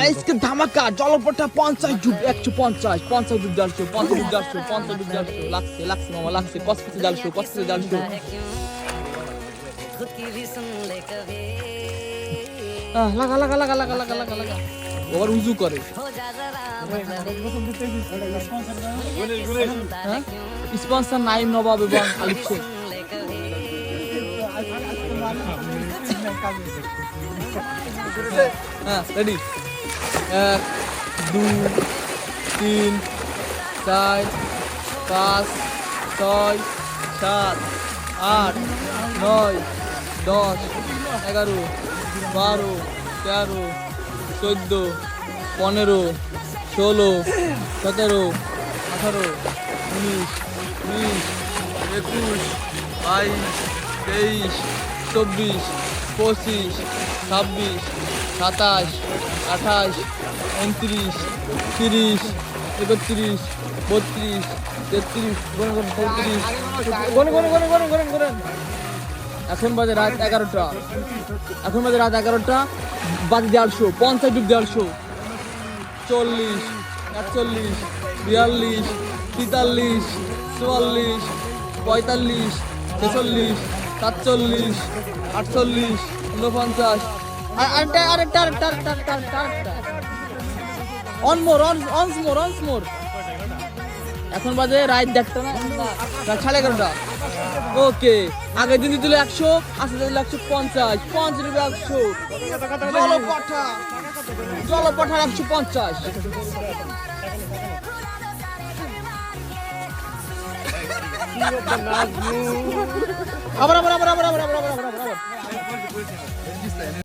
আজকে ধামাকা জলপটা 50 যুগ 150 50 যুগ জালশো 50 যুগ জালশো 50 যুগ জালশো লাগছে মামা লাগছে কসকসে জালশো লাগা ওর উজু করে স্পন্সর নাইম নবাব এবং আলিফ শেখ হ্যাঁ রেডি 1 2 3 4 5 6 7 8 9 10 11 12 13 14 15 16 17 18 19 20 21 22 23 24 25 27 28 29 30 31 32 33 গণ এখন বাজে রাত 11টা বাজে 150 50 যুগ 150 40 41 42 43 44 45 46 47 48 49 আরেকটা অন মোর এখন বাজে রাত দেখতে না 11:30 ওকে আগের দিন দিল 100 আজকে দিল 150 50 রুপে 100 জলপঠা 150 আবার